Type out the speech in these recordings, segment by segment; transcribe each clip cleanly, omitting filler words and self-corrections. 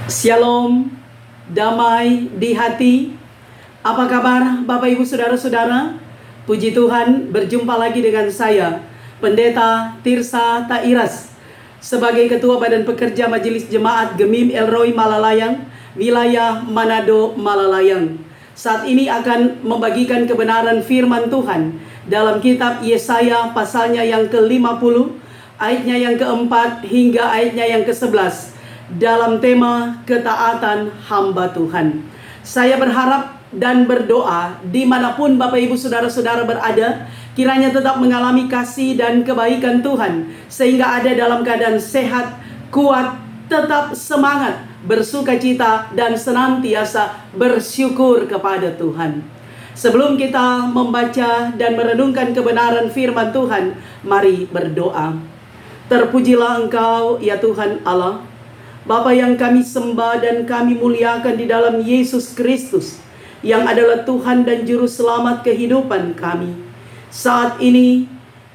Shalom, damai di hati. Apa kabar Bapak Ibu Saudara-saudara? Puji Tuhan, berjumpa lagi dengan saya, Pendeta Tirsa Tairas, sebagai Ketua Badan Pekerja Majelis Jemaat Gemim Elroy Malalayang, wilayah Manado Malalayang. Saat ini akan membagikan kebenaran firman Tuhan dalam kitab Yesaya pasalnya yang ke-50, ayatnya yang ke-4 hingga ayatnya yang ke-11. Dalam tema ketaatan hamba Tuhan. Saya berharap dan berdoa dimanapun Bapak Ibu Saudara-saudara berada, kiranya tetap mengalami kasih dan kebaikan Tuhan, sehingga ada dalam keadaan sehat, kuat, tetap semangat, bersukacita, dan senantiasa bersyukur kepada Tuhan. Sebelum kita membaca dan merenungkan kebenaran firman Tuhan, mari berdoa. Terpujilah Engkau ya Tuhan Allah, Bapa yang kami sembah dan kami muliakan di dalam Yesus Kristus, yang adalah Tuhan dan Juru Selamat kehidupan kami. Saat ini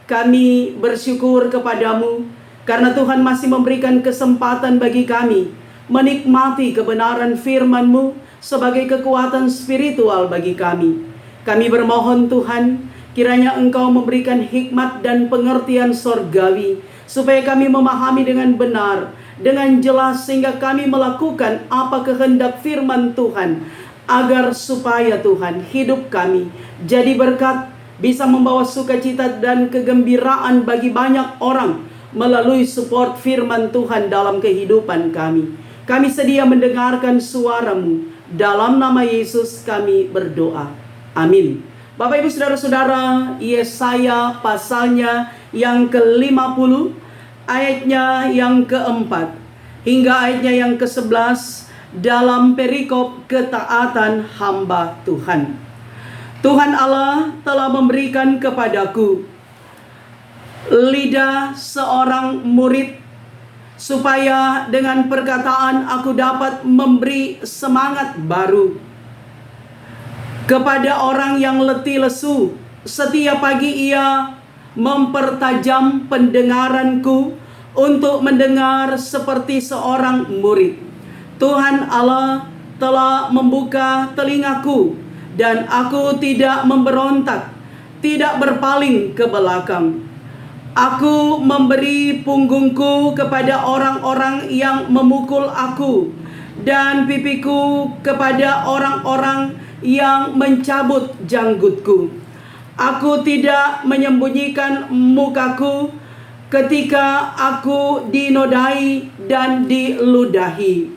kami bersyukur kepadamu, karena Tuhan masih memberikan kesempatan bagi kami menikmati kebenaran firman-Mu sebagai kekuatan spiritual bagi kami. Kami bermohon Tuhan, kiranya Engkau memberikan hikmat dan pengertian sorgawi, supaya kami memahami dengan benar, dengan jelas, sehingga kami melakukan apa kehendak firman Tuhan, agar supaya Tuhan hidup kami jadi berkat, bisa membawa sukacita dan kegembiraan bagi banyak orang melalui support firman Tuhan dalam kehidupan kami. Kami sedia mendengarkan suara-Mu. Dalam nama Yesus kami berdoa. Amin. Bapak Ibu Saudara-saudara, Yesaya pasalnya yang ke-50, ayatnya yang ke-4 hingga ayatnya yang ke-11, dalam perikop ketaatan hamba Tuhan. Tuhan Allah telah memberikan kepadaku lidah seorang murid, supaya dengan perkataan aku dapat memberi semangat baru kepada orang yang letih lesu. Setiap pagi ia mempertajam pendengaranku untuk mendengar seperti seorang murid. Tuhan Allah telah membuka telingaku, dan aku tidak memberontak, tidak berpaling ke belakang. Aku memberi punggungku kepada orang-orang yang memukul aku, dan pipiku kepada orang-orang yang mencabut janggutku. Aku tidak menyembunyikan mukaku ketika aku dinodai dan diludahi.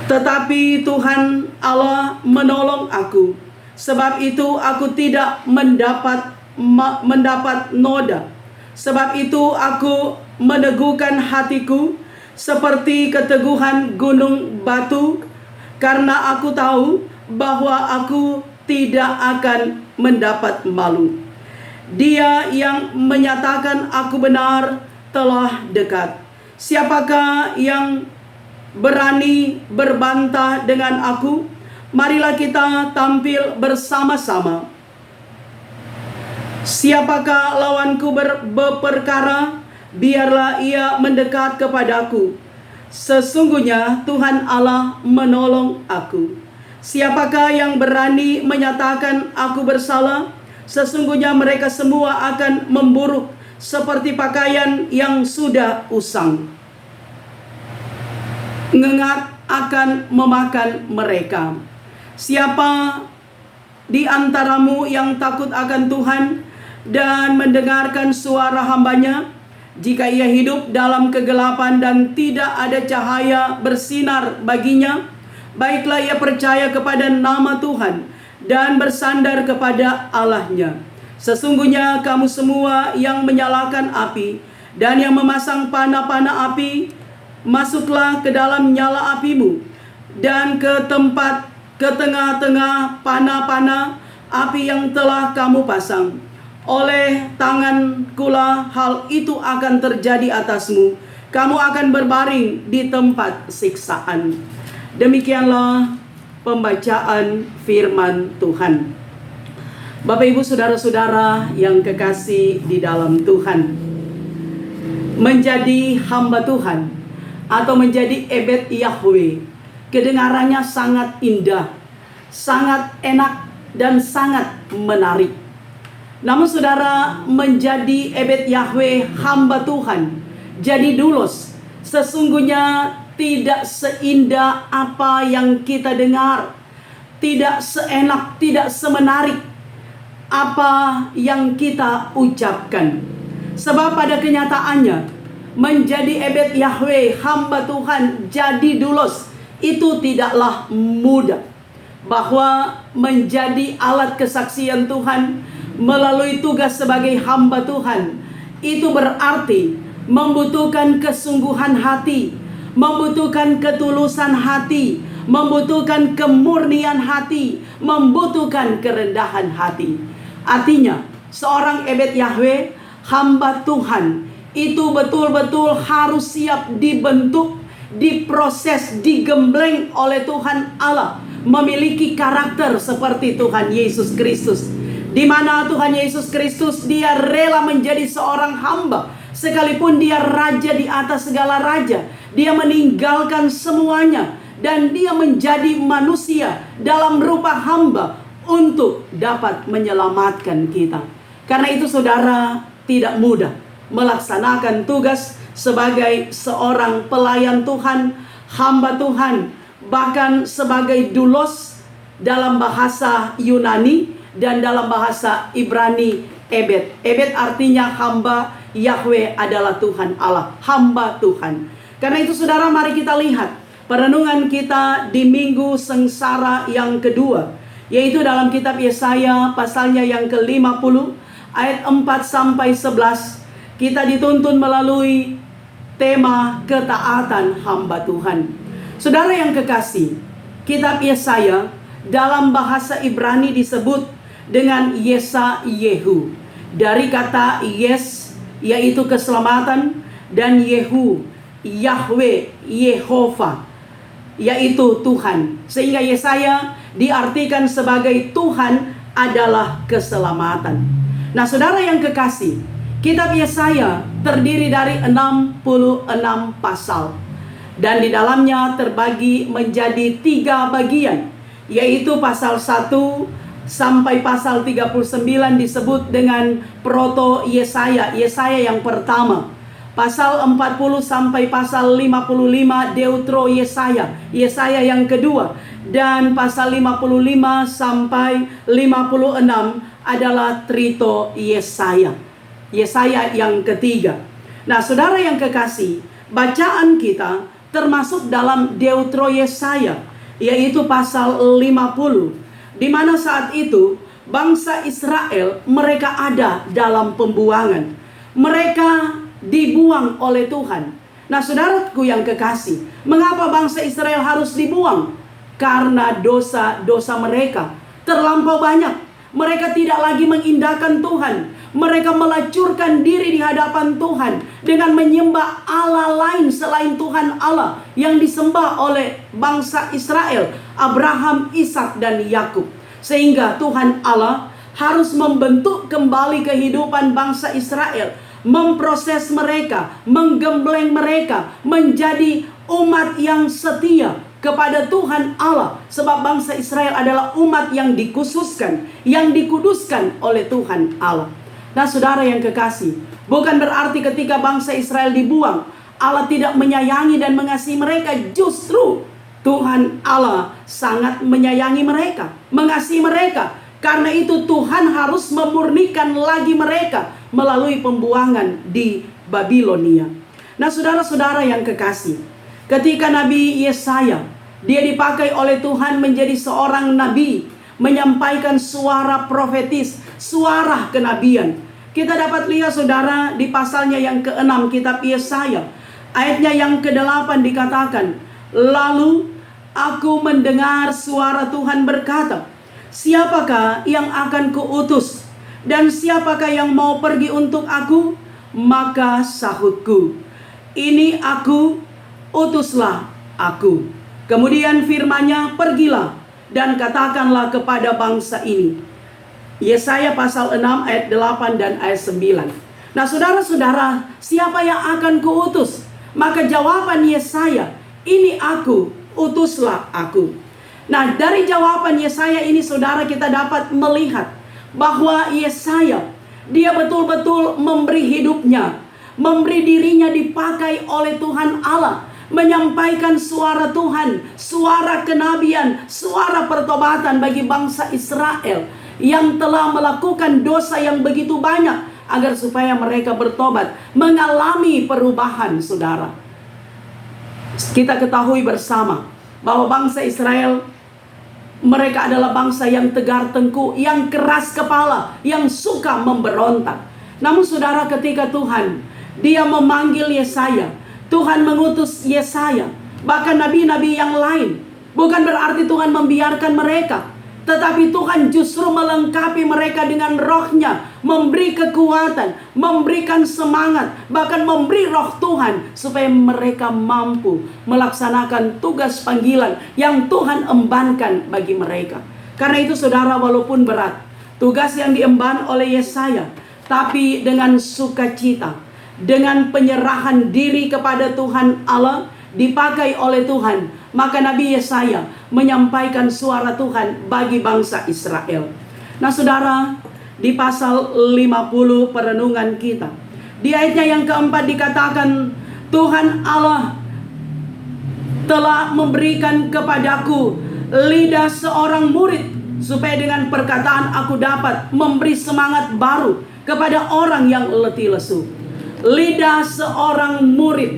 Tetapi Tuhan Allah menolong aku. Sebab itu aku tidak mendapat noda. Sebab itu aku meneguhkan hatiku seperti keteguhan gunung batu, karena aku tahu bahwa aku tidak akan mendapat malu. Dia yang menyatakan aku benar telah dekat. Siapakah yang berani berbantah dengan aku? Marilah kita tampil bersama-sama. Siapakah lawanku berperkara? Biarlah ia mendekat kepadaku. Sesungguhnya Tuhan Allah menolong aku. Siapakah yang berani menyatakan aku bersalah? Sesungguhnya mereka semua akan memburuk seperti pakaian yang sudah usang. Ngengat akan memakan mereka. Siapa di antaramu yang takut akan Tuhan dan mendengarkan suara hambanya? Jika ia hidup dalam kegelapan dan tidak ada cahaya bersinar baginya, baiklah ia percaya kepada nama Tuhan dan bersandar kepada Allahnya. Sesungguhnya kamu semua yang menyalakan api dan yang memasang panah-panah api, masuklah ke dalam nyala apimu, dan ke tengah-tengah panah-panah api yang telah kamu pasang. Oleh tangankulah hal itu akan terjadi atasmu. Kamu akan berbaring di tempat siksaan. Demikianlah pembacaan firman Tuhan. Bapak Ibu Saudara-saudara yang kekasih di dalam Tuhan, menjadi hamba Tuhan atau menjadi ebed Yahweh. Kedengarannya sangat indah, sangat enak, dan sangat menarik. Namun saudara, menjadi ebed Yahweh, hamba Tuhan, jadi dulos, sesungguhnya tidak seindah apa yang kita dengar, tidak seenak, tidak semenarik apa yang kita ucapkan. Sebab pada kenyataannya, menjadi ebed Yahweh, hamba Tuhan, jadi dulos, itu tidaklah mudah. Bahwa menjadi alat kesaksian Tuhan melalui tugas sebagai hamba Tuhan, itu berarti membutuhkan kesungguhan hati, membutuhkan ketulusan hati, membutuhkan kemurnian hati, membutuhkan kerendahan hati. Artinya, seorang ebed Yahweh, hamba Tuhan, itu betul-betul harus siap dibentuk, diproses, digembleng oleh Tuhan Allah, memiliki karakter seperti Tuhan Yesus Kristus, di mana Tuhan Yesus Kristus, dia rela menjadi seorang hamba, sekalipun dia raja di atas segala raja. Dia meninggalkan semuanya dan dia menjadi manusia dalam rupa hamba untuk dapat menyelamatkan kita. Karena itu saudara, tidak mudah melaksanakan tugas sebagai seorang pelayan Tuhan, hamba Tuhan, bahkan sebagai doulos dalam bahasa Yunani dan dalam bahasa Ibrani ebed. Ebed artinya hamba, Yahweh adalah Tuhan Allah, hamba Tuhan. Karena itu saudara, mari kita lihat perenungan kita di minggu sengsara yang kedua, yaitu dalam kitab Yesaya pasalnya yang ke-50 ayat 4 sampai 11. Kita dituntun melalui tema ketaatan hamba Tuhan. Saudara yang kekasih, kitab Yesaya dalam bahasa Ibrani disebut dengan Yesayehu, dari kata yes, yaitu keselamatan, dan Yehu, Yahweh, Yehova, yaitu Tuhan. Sehingga Yesaya diartikan sebagai Tuhan adalah keselamatan. Nah saudara yang kekasih, kitab Yesaya terdiri dari 66 pasal, dan di dalamnya terbagi menjadi 3 bagian, yaitu pasal 1 sampai pasal 39 disebut dengan proto Yesaya, Yesaya yang pertama. Pasal 40 sampai pasal 55 Deutro Yesaya, Yesaya yang kedua. Dan pasal 55 sampai 56 adalah Trito Yesaya, Yesaya yang ketiga. Nah saudara yang kekasih, bacaan kita termasuk dalam Deutro Yesaya, yaitu pasal 50, di mana saat itu bangsa Israel mereka ada dalam pembuangan. Mereka dibuang oleh Tuhan. Nah saudaraku yang kekasih, mengapa bangsa Israel harus dibuang? Karena dosa-dosa mereka terlampau banyak. Mereka tidak lagi mengindahkan Tuhan. Mereka melacurkan diri di hadapan Tuhan dengan menyembah Allah lain selain Tuhan Allah yang disembah oleh bangsa Israel, Abraham, Ishak, dan Yakub. Sehingga Tuhan Allah harus membentuk kembali kehidupan bangsa Israel, memproses mereka, menggembleng mereka menjadi umat yang setia kepada Tuhan Allah. Sebab bangsa Israel adalah umat yang dikhususkan, yang dikuduskan oleh Tuhan Allah. Nah saudara yang kekasih, bukan berarti ketika bangsa Israel dibuang, Allah tidak menyayangi dan mengasihi mereka. Justru Tuhan Allah sangat menyayangi mereka, mengasihi mereka. Karena itu Tuhan harus memurnikan lagi mereka melalui pembuangan di Babilonia. Nah saudara-saudara yang kekasih, ketika Nabi Yesaya, dia dipakai oleh Tuhan menjadi seorang nabi, menyampaikan suara profetis, suara kenabian. Kita dapat lihat saudara di pasalnya yang ke-6 kitab Yesaya, ayatnya yang ke-8 dikatakan, lalu aku mendengar suara Tuhan berkata, siapakah yang akan kuutus? Dan siapakah yang mau pergi untuk aku? Maka sahutku, ini aku, utuslah aku. Kemudian firman-Nya, pergilah dan katakanlah kepada bangsa ini. Yesaya pasal 6 ayat 8 dan ayat 9. Nah saudara-saudara, siapa yang akan kuutus? Maka jawaban Yesaya, ini aku, utuslah aku. Nah, dari jawaban Yesaya ini saudara, kita dapat melihat bahwa Yesaya, dia betul-betul memberi hidupnya, memberi dirinya dipakai oleh Tuhan Allah, menyampaikan suara Tuhan, suara kenabian, suara pertobatan bagi bangsa Israel yang telah melakukan dosa yang begitu banyak, agar supaya mereka bertobat, mengalami perubahan. Saudara, kita ketahui bersama bahwa bangsa Israel, mereka adalah bangsa yang tegar tengkuk, yang keras kepala, yang suka memberontak. Namun saudara, ketika Tuhan, dia memanggil Yesaya, Tuhan mengutus Yesaya, bahkan nabi-nabi yang lain, bukan berarti Tuhan membiarkan mereka, tetapi Tuhan justru melengkapi mereka dengan rohnya, memberi kekuatan, memberikan semangat, bahkan memberi roh Tuhan, supaya mereka mampu melaksanakan tugas panggilan yang Tuhan embankan bagi mereka. Karena itu saudara, walaupun berat tugas yang diemban oleh Yesaya, tapi dengan sukacita, dengan penyerahan diri kepada Tuhan Allah, dipakai oleh Tuhan, maka Nabi Yesaya menyampaikan suara Tuhan bagi bangsa Israel. Nah saudara, di pasal 50 perenungan kita, di ayatnya yang keempat dikatakan, Tuhan Allah telah memberikan kepadaku lidah seorang murid, supaya dengan perkataan aku dapat memberi semangat baru kepada orang yang letih lesu. Lidah seorang murid,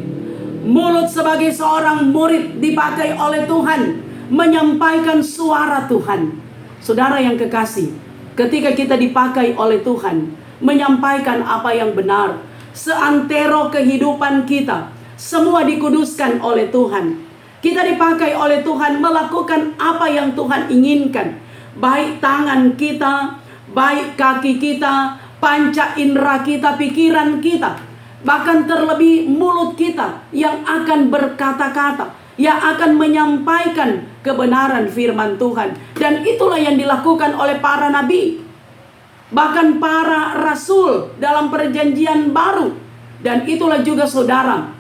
mulut sebagai seorang murid dipakai oleh Tuhan, menyampaikan suara Tuhan. Saudara yang kekasih, ketika kita dipakai oleh Tuhan, menyampaikan apa yang benar, seantero kehidupan kita, semua dikuduskan oleh Tuhan. Kita dipakai oleh Tuhan melakukan apa yang Tuhan inginkan. Baik tangan kita, baik kaki kita, panca indera kita, pikiran kita, bahkan terlebih mulut kita yang akan berkata-kata, yang akan menyampaikan kebenaran firman Tuhan. Dan itulah yang dilakukan oleh para nabi, bahkan para rasul dalam perjanjian baru. Dan itulah juga saudara,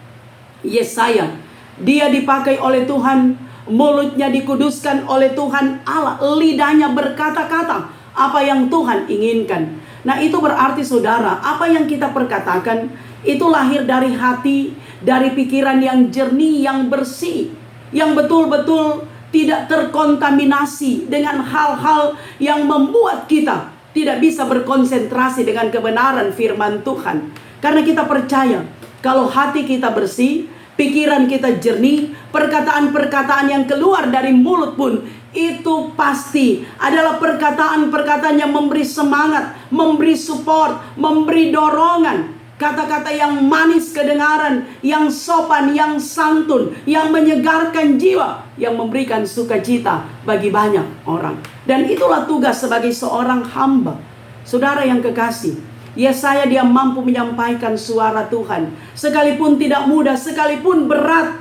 Yesaya, dia dipakai oleh Tuhan, mulutnya dikuduskan oleh Tuhan Allah, lidahnya berkata-kata apa yang Tuhan inginkan. Nah itu berarti saudara, apa yang kita perkatakan itu lahir dari hati, dari pikiran yang jernih, yang bersih, yang betul-betul tidak terkontaminasi dengan hal-hal yang membuat kita tidak bisa berkonsentrasi dengan kebenaran firman Tuhan. Karena kita percaya, kalau hati kita bersih, pikiran kita jernih, perkataan-perkataan yang keluar dari mulut pun itu pasti adalah perkataan-perkataan yang memberi semangat, memberi support, memberi dorongan. Kata-kata yang manis kedengaran, yang sopan, yang santun, yang menyegarkan jiwa, yang memberikan sukacita bagi banyak orang. Dan itulah tugas sebagai seorang hamba. Saudara yang kekasih, Yesaya dia mampu menyampaikan suara Tuhan. Sekalipun tidak mudah, sekalipun berat,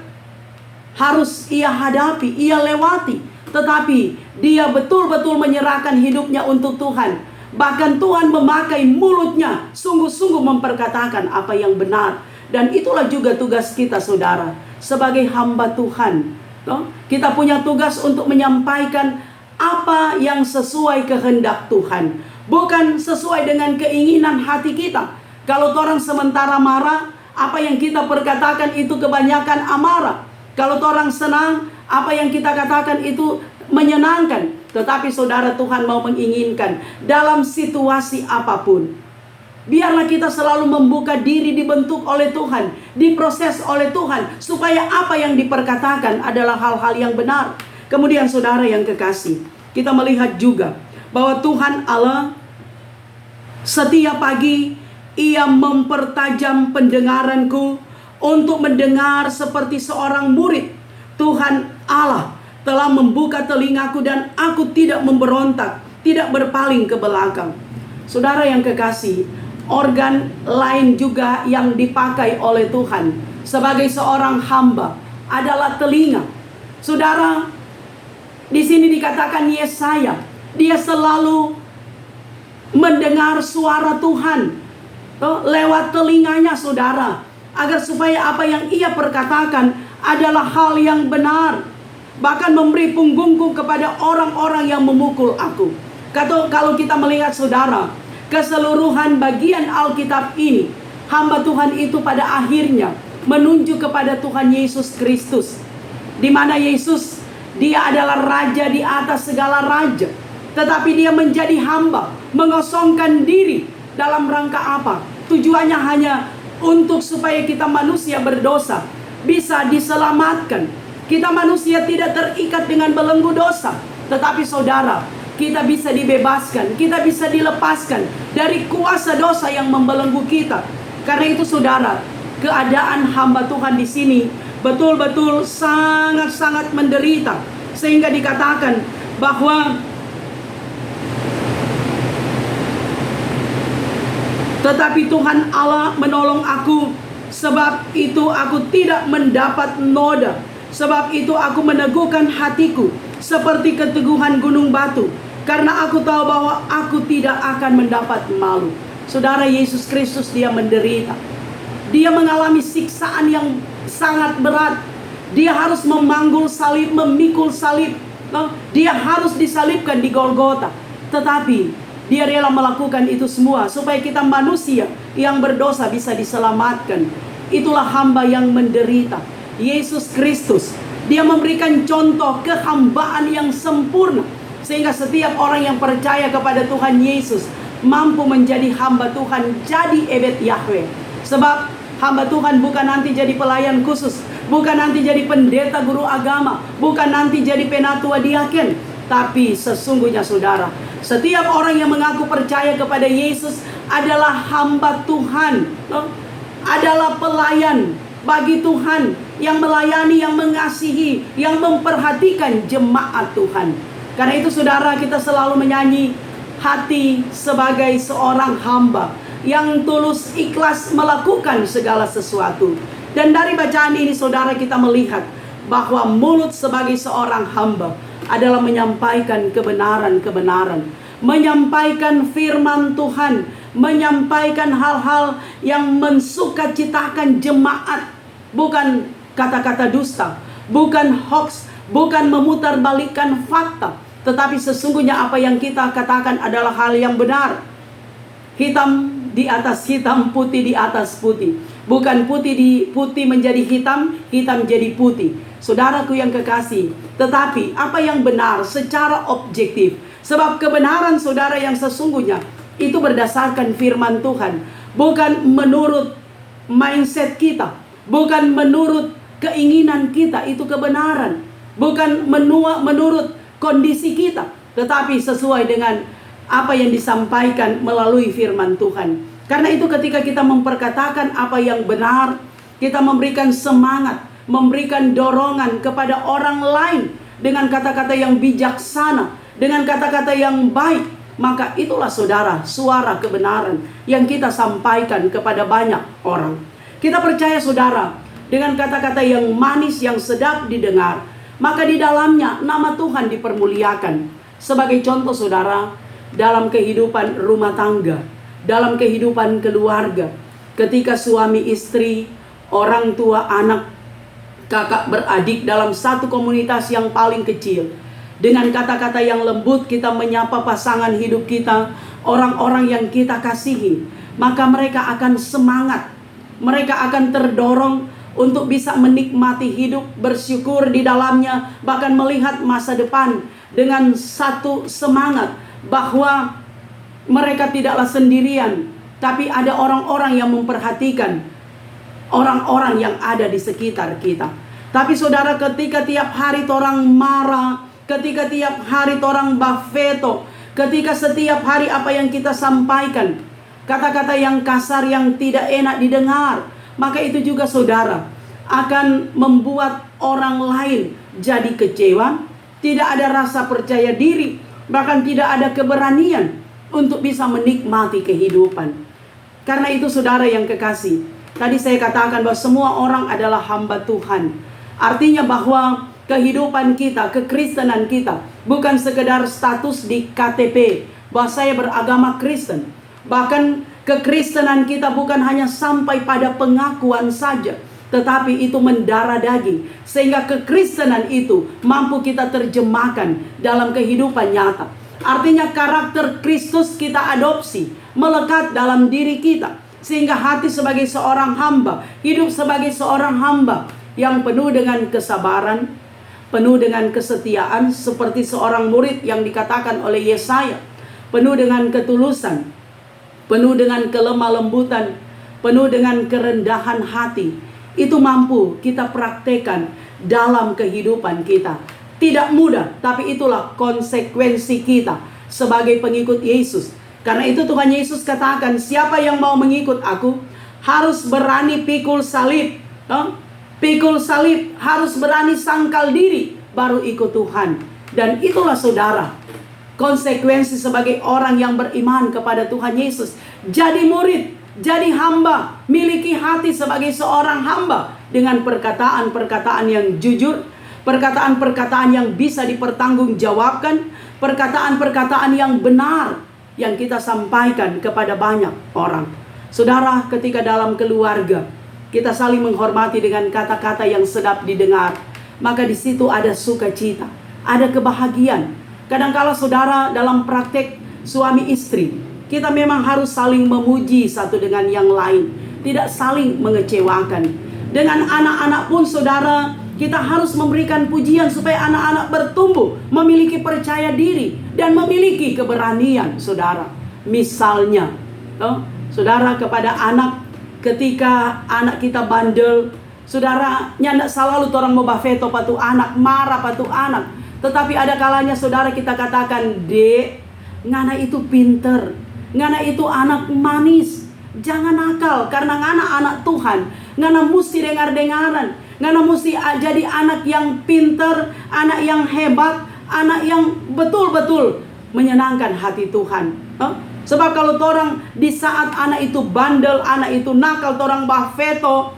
harus ia hadapi, ia lewati, tetapi dia betul-betul menyerahkan hidupnya untuk Tuhan. Bahkan Tuhan memakai mulutnya sungguh-sungguh memperkatakan apa yang benar. Dan itulah juga tugas kita saudara, sebagai hamba Tuhan. Kita punya tugas untuk menyampaikan apa yang sesuai kehendak Tuhan, bukan sesuai dengan keinginan hati kita. Kalau orang sementara marah, apa yang kita perkatakan itu kebanyakan amarah. Kalau orang senang, apa yang kita katakan itu menyenangkan. Tetapi saudara, Tuhan mau menginginkan dalam situasi apapun, biarlah kita selalu membuka diri, dibentuk oleh Tuhan, diproses oleh Tuhan, supaya apa yang diperkatakan adalah hal-hal yang benar. Kemudian saudara yang kekasih, kita melihat juga bahwa Tuhan Allah setiap pagi ia mempertajam pendengaranku untuk mendengar seperti seorang murid. Tuhan Allah telah membuka telingaku dan aku tidak memberontak, tidak berpaling ke belakang. Saudara yang kekasih, organ lain juga yang dipakai oleh Tuhan sebagai seorang hamba adalah telinga. Saudara, di sini dikatakan Yesaya, dia selalu mendengar suara Tuhan lewat telinganya saudara. agar supaya apa yang ia perkatakan adalah hal yang benar. Bahkan memberi punggungku kepada orang-orang yang memukul aku. Kalau kita melihat saudara, keseluruhan bagian Alkitab ini, hamba Tuhan itu pada akhirnya menunjuk kepada Tuhan Yesus Kristus, di mana Yesus, dia adalah raja di atas segala raja, tetapi dia menjadi hamba, mengosongkan diri. Dalam rangka apa? Tujuannya hanya untuk supaya kita manusia berdosa bisa diselamatkan. Kita manusia tidak terikat dengan belenggu dosa, tetapi saudara, kita bisa dibebaskan, kita bisa dilepaskan dari kuasa dosa yang membelenggu kita. Karena itu saudara, keadaan hamba Tuhan di sini betul-betul sangat-sangat menderita, sehingga dikatakan bahwa tetapi Tuhan Allah menolong aku, sebab itu aku tidak mendapat noda. Sebab itu aku meneguhkan hatiku seperti keteguhan gunung batu, karena aku tahu bahwa aku tidak akan mendapat malu. Saudara, Yesus Kristus dia menderita. Dia mengalami siksaan yang sangat berat. Dia harus memanggul salib, memikul salib. Dia harus disalibkan di Golgota. Tetapi dia rela melakukan itu semua supaya kita manusia yang berdosa bisa diselamatkan. Itulah hamba yang menderita, Yesus Kristus. Dia memberikan contoh kehambaan yang sempurna, sehingga setiap orang yang percaya kepada Tuhan Yesus mampu menjadi hamba Tuhan, jadi ebed Yahweh. Sebab hamba Tuhan bukan nanti jadi pelayan khusus, bukan nanti jadi pendeta guru agama, bukan nanti jadi penatua diaken. Tapi sesungguhnya saudara, setiap orang yang mengaku percaya kepada Yesus adalah hamba Tuhan, adalah pelayan bagi Tuhan, yang melayani, yang mengasihi, yang memperhatikan jemaat Tuhan. Karena itu saudara, kita selalu menyanyi hati sebagai seorang hamba yang tulus ikhlas melakukan segala sesuatu. Dan dari bacaan ini saudara, kita melihat bahwa mulut sebagai seorang hamba adalah menyampaikan kebenaran-kebenaran, menyampaikan firman Tuhan, menyampaikan hal-hal yang mensukacitakan jemaat, bukan kata-kata dusta, bukan hoax, bukan memutarbalikkan fakta, tetapi sesungguhnya apa yang kita katakan adalah hal yang benar. Hitam di atas hitam, putih di atas putih. Bukan putih menjadi hitam, hitam jadi putih. Saudaraku yang kekasih, tetapi apa yang benar secara objektif. Sebab kebenaran saudara yang sesungguhnya itu berdasarkan firman Tuhan, bukan menurut mindset kita, bukan menurut keinginan kita. Itu kebenaran, bukan menurut kondisi kita, tetapi sesuai dengan apa yang disampaikan melalui firman Tuhan. Karena itu ketika kita memperkatakan apa yang benar, kita memberikan semangat, memberikan dorongan kepada orang lain dengan kata-kata yang bijaksana, dengan kata-kata yang baik, maka itulah saudara suara kebenaran yang kita sampaikan kepada banyak orang. Kita percaya saudara, dengan kata-kata yang manis, yang sedap didengar, maka di dalamnya nama Tuhan dipermuliakan. Sebagai contoh saudara, dalam kehidupan rumah tangga, dalam kehidupan keluarga, ketika suami istri, orang tua, anak, kakak beradik dalam satu komunitas yang paling kecil, dengan kata-kata yang lembut kita menyapa pasangan hidup kita, orang-orang yang kita kasihi, maka mereka akan semangat, mereka akan terdorong untuk bisa menikmati hidup, bersyukur di dalamnya, bahkan melihat masa depan dengan satu semangat bahwa mereka tidaklah sendirian, tapi ada orang-orang yang memperhatikan orang-orang yang ada di sekitar kita. Tapi saudara, ketika tiap hari orang marah, ketika tiap hari orang bafeto, ketika setiap hari apa yang kita sampaikan, kata-kata yang kasar, yang tidak enak didengar, maka itu juga saudara akan membuat orang lain jadi kecewa, tidak ada rasa percaya diri, bahkan tidak ada keberanian untuk bisa menikmati kehidupan. Karena itu saudara yang kekasih, tadi saya katakan bahwa semua orang adalah hamba Tuhan. Artinya bahwa kehidupan kita, kekristenan kita bukan sekedar status di KTP bahwa saya beragama Kristen. Bahkan Kekristenan kita bukan hanya sampai pada pengakuan saja, tetapi itu mendarah daging, sehingga kekristenan itu mampu kita terjemahkan dalam kehidupan nyata. Artinya karakter Kristus kita adopsi, melekat dalam diri kita, sehingga hati sebagai seorang hamba, hidup sebagai seorang hamba yang penuh dengan kesabaran, penuh dengan kesetiaan, seperti seorang murid yang dikatakan oleh Yesaya, penuh dengan ketulusan, penuh dengan kelemah lembutan, penuh dengan kerendahan hati. Itu mampu kita praktekkan dalam kehidupan kita. Tidak mudah, tapi itulah konsekuensi kita sebagai pengikut Yesus. Karena itu Tuhan Yesus katakan, siapa yang mau mengikut aku harus berani pikul salib. Pikul salib, harus berani sangkal diri, baru ikut Tuhan. Dan itulah saudara, konsekuensi sebagai orang yang beriman kepada Tuhan Yesus. Jadi murid, jadi hamba, miliki hati sebagai seorang hamba, dengan perkataan-perkataan yang jujur, perkataan-perkataan yang bisa dipertanggungjawabkan, perkataan-perkataan yang benar yang kita sampaikan kepada banyak orang. Saudara, ketika dalam keluarga kita saling menghormati dengan kata-kata yang sedap didengar, maka di situ ada sukacita, ada kebahagiaan. Kadangkala saudara, dalam praktek suami istri, kita memang harus saling memuji satu dengan yang lain, tidak saling mengecewakan. Dengan anak-anak pun saudara, kita harus memberikan pujian supaya anak-anak bertumbuh, memiliki percaya diri, dan memiliki keberanian, saudara. Misalnya, saudara, kepada anak, ketika anak kita bandel, saudara, nyandak selalu orang mau bafeto patu anak, marah patu anak. Tetapi ada kalanya saudara kita katakan, dek, ngana itu pinter, ngana itu anak manis, jangan nakal, karena ngana anak Tuhan, ngana mesti dengar-dengaran, ngana mesti jadi anak yang pinter, anak yang hebat, anak yang betul-betul menyenangkan hati Tuhan. Sebab kalau orang di saat anak itu bandel, anak itu nakal, orang bafeto,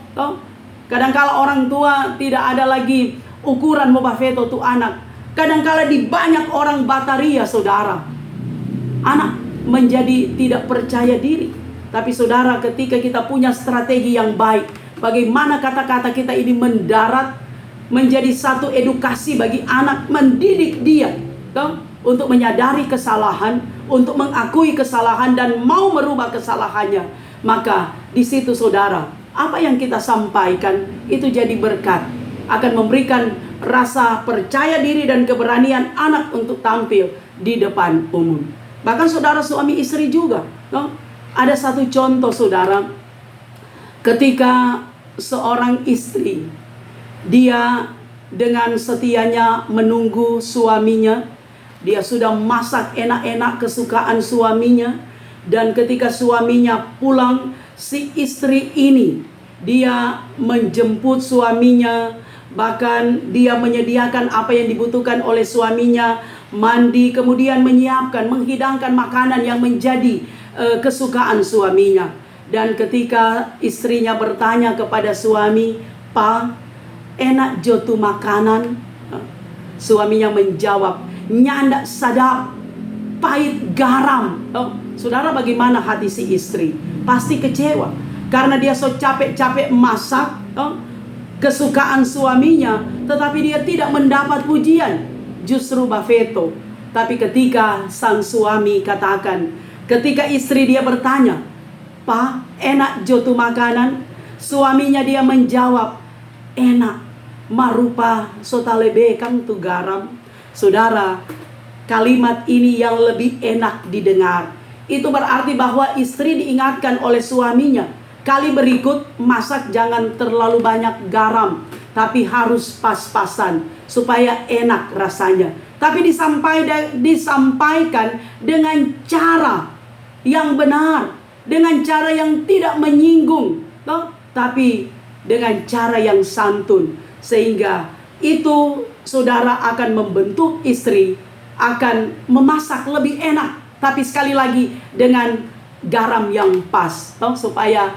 kadangkala orang tua tidak ada lagi ukuran mau bafeto tuh anak. Kadangkala di banyak orang bataria, saudara, anak menjadi tidak percaya diri. Tapi saudara, ketika kita punya strategi yang baik, bagaimana kata-kata kita ini mendarat menjadi satu edukasi bagi anak, mendidik dia untuk menyadari kesalahan, untuk mengakui kesalahan dan mau merubah kesalahannya. Maka di situ saudara, apa yang kita sampaikan itu jadi berkat, akan memberikan rasa percaya diri dan keberanian anak untuk tampil di depan umum. Bahkan saudara, suami istri juga, ada satu contoh saudara, ketika seorang istri, dia dengan setianya menunggu suaminya, dia sudah masak enak-enak kesukaan suaminya, dan ketika suaminya pulang, si istri ini dia menjemput suaminya, bahkan dia menyediakan apa yang dibutuhkan oleh suaminya, mandi, kemudian menyiapkan, menghidangkan makanan yang menjadi kesukaan suaminya. Dan ketika istrinya bertanya kepada suami, "Pa, enak jotu makanan?" Suaminya menjawab, "Nyandak sadap, pahit garam." Saudara, bagaimana hati si istri? Pasti kecewa, karena dia so capek-capek masak kesukaan suaminya, tetapi dia tidak mendapat pujian, justru bafeto. Tapi ketika sang suami katakan, ketika istri dia bertanya, "Pa, enak jotu makanan?" Suaminya dia menjawab, "Enak, marupa sotalebe kang tu garam." Saudara, kalimat ini yang lebih enak didengar. Itu berarti bahwa istri diingatkan oleh suaminya, kali berikut masak jangan terlalu banyak garam, tapi harus pas-pasan supaya enak rasanya. Tapi disampaikan dengan cara yang benar, dengan cara yang tidak menyinggung, tapi dengan cara yang santun, sehingga itu saudara akan membentuk istri akan memasak lebih enak, tapi sekali lagi dengan garam yang pas, supaya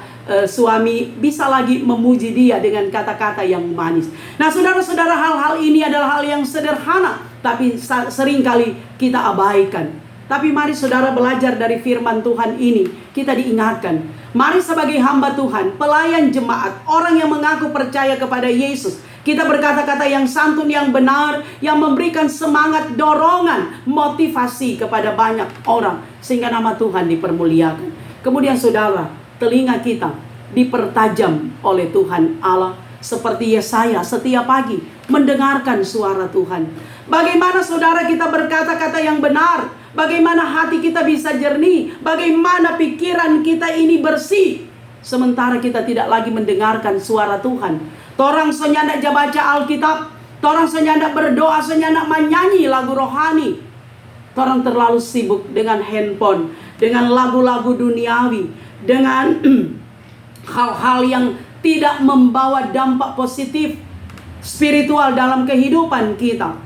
suami bisa lagi memuji dia dengan kata-kata yang manis. Nah, saudara-saudara, hal-hal ini adalah hal yang sederhana, tapi seringkali kita abaikan. Tapi mari saudara belajar dari firman Tuhan ini. Kita diingatkan, mari sebagai hamba Tuhan, pelayan jemaat, orang yang mengaku percaya kepada Yesus, kita berkata-kata yang santun, yang benar, yang memberikan semangat, dorongan, motivasi kepada banyak orang, sehingga nama Tuhan dipermuliakan. Kemudian saudara, telinga kita dipertajam oleh Tuhan Allah, seperti Yesaya setiap pagi mendengarkan suara Tuhan. Bagaimana saudara kita berkata-kata yang benar, bagaimana hati kita bisa jernih, bagaimana pikiran kita ini bersih, sementara kita tidak lagi mendengarkan suara Tuhan. Torang senyandak baca Alkitab, torang senyandak berdoa, senyandak menyanyi lagu rohani. Torang terlalu sibuk dengan handphone, dengan lagu-lagu duniawi, dengan hal-hal yang tidak membawa dampak positif spiritual dalam kehidupan kita.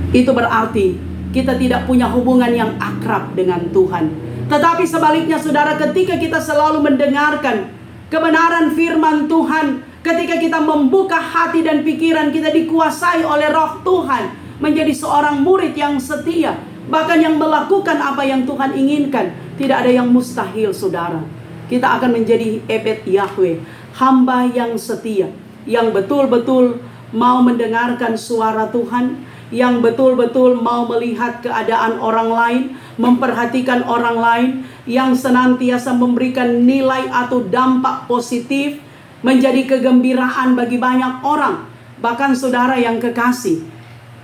Itu berarti kita tidak punya hubungan yang akrab dengan Tuhan. Tetapi sebaliknya saudara, ketika kita selalu mendengarkan kebenaran firman Tuhan, ketika kita membuka hati dan pikiran kita dikuasai oleh Roh Tuhan, menjadi seorang murid yang setia, bahkan yang melakukan apa yang Tuhan inginkan, tidak ada yang mustahil saudara. Kita akan menjadi ebed Yahweh, hamba yang setia, yang betul-betul mau mendengarkan suara Tuhan, yang betul-betul mau melihat keadaan orang lain, memperhatikan orang lain, yang senantiasa memberikan nilai atau dampak positif, menjadi kegembiraan bagi banyak orang. Bahkan saudara yang kekasih,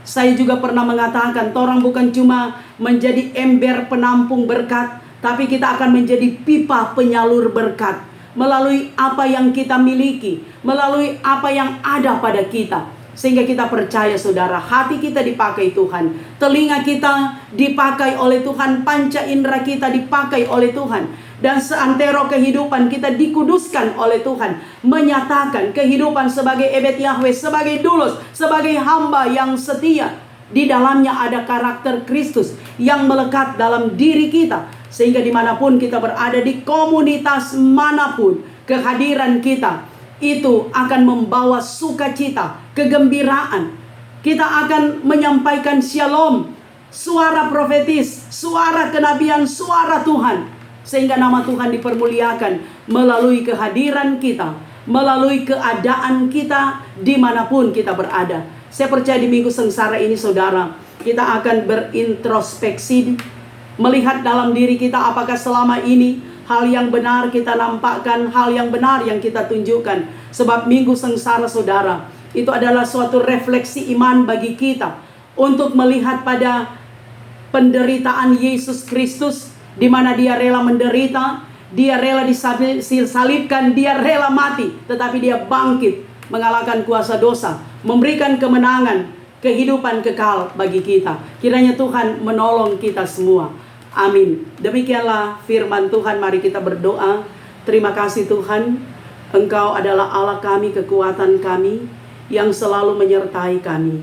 saya juga pernah mengatakan, orang bukan cuma menjadi ember penampung berkat, tapi kita akan menjadi pipa penyalur berkat melalui apa yang kita miliki, melalui apa yang ada pada kita. Sehingga kita percaya saudara, hati kita dipakai Tuhan, telinga kita dipakai oleh Tuhan, panca indera kita dipakai oleh Tuhan, dan seantero kehidupan kita dikuduskan oleh Tuhan, menyatakan kehidupan sebagai ebed Yahweh, sebagai doulos, sebagai hamba yang setia. Di dalamnya ada karakter Kristus yang melekat dalam diri kita, sehingga dimanapun kita berada, di komunitas manapun, kehadiran kita itu akan membawa sukacita, kegembiraan. Kita akan menyampaikan shalom, suara profetis, suara kenabian, suara Tuhan, sehingga nama Tuhan dipermuliakan melalui kehadiran kita, melalui keadaan kita dimanapun kita berada. Saya percaya di minggu sengsara ini saudara, kita akan berintrospeksi, melihat dalam diri kita apakah selama ini hal yang benar kita nampakkan, hal yang benar yang kita tunjukkan. Sebab minggu sengsara saudara, itu adalah suatu refleksi iman bagi kita, untuk melihat pada penderitaan Yesus Kristus, di mana dia rela menderita, dia rela disalibkan, dia rela mati, tetapi dia bangkit mengalahkan kuasa dosa, memberikan kemenangan, kehidupan kekal bagi kita. Kiranya Tuhan menolong kita semua. Amin. Demikianlah firman Tuhan. Mari kita berdoa. Terima kasih Tuhan, Engkau adalah Allah kami, kekuatan kami, yang selalu menyertai kami.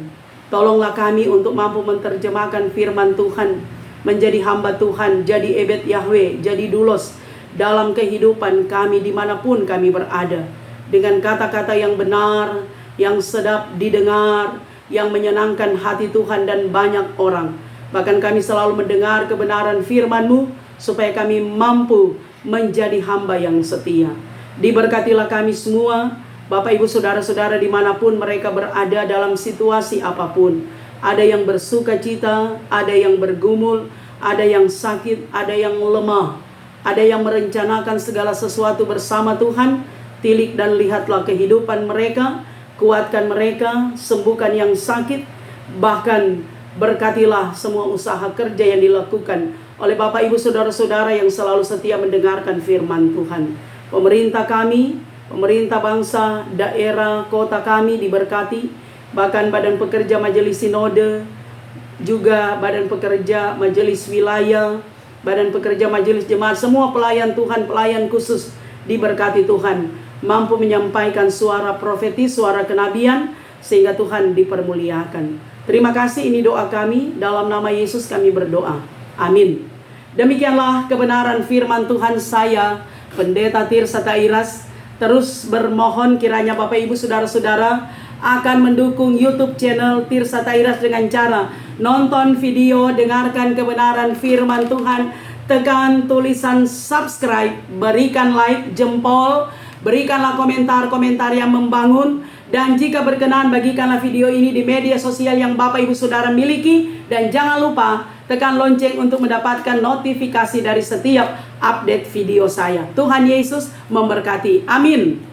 Tolonglah kami untuk mampu menerjemahkan firman Tuhan, menjadi hamba Tuhan, jadi ebed Yahweh, jadi doulos dalam kehidupan kami dimanapun kami berada, dengan kata-kata yang benar, yang sedap didengar, yang menyenangkan hati Tuhan dan banyak orang. Bahkan kami selalu mendengar kebenaran firman-Mu, supaya kami mampu menjadi hamba yang setia. Diberkatilah kami semua, Bapak Ibu Saudara-saudara dimanapun mereka berada dalam situasi apapun. Ada yang bersuka cita, ada yang bergumul, ada yang sakit, ada yang lemah, ada yang merencanakan segala sesuatu bersama Tuhan. Tilik dan lihatlah kehidupan mereka, kuatkan mereka, sembuhkan yang sakit, bahkan berkatilah semua usaha kerja yang dilakukan oleh Bapak Ibu Saudara-saudara yang selalu setia mendengarkan firman Tuhan. Pemerintah kami, pemerintah bangsa, daerah, kota kami diberkati, bahkan badan pekerja majelis sinode, juga badan pekerja majelis wilayah, badan pekerja majelis jemaat, semua pelayan Tuhan, pelayan khusus diberkati Tuhan, mampu menyampaikan suara profetis, suara kenabian, sehingga Tuhan dipermuliakan. Terima kasih, ini doa kami, dalam nama Yesus kami berdoa. Amin. Demikianlah kebenaran firman Tuhan. Saya, Pendeta Tirsa Tairas, terus bermohon kiranya Bapak Ibu Saudara-saudara akan mendukung YouTube channel Tirsa Tairas dengan cara nonton video, dengarkan kebenaran firman Tuhan, tekan tulisan subscribe, berikan like, jempol, berikanlah komentar-komentar yang membangun, dan jika berkenan bagikanlah video ini di media sosial yang Bapak Ibu Saudara miliki, dan jangan lupa tekan lonceng untuk mendapatkan notifikasi dari setiap update video saya. Tuhan Yesus memberkati. Amin.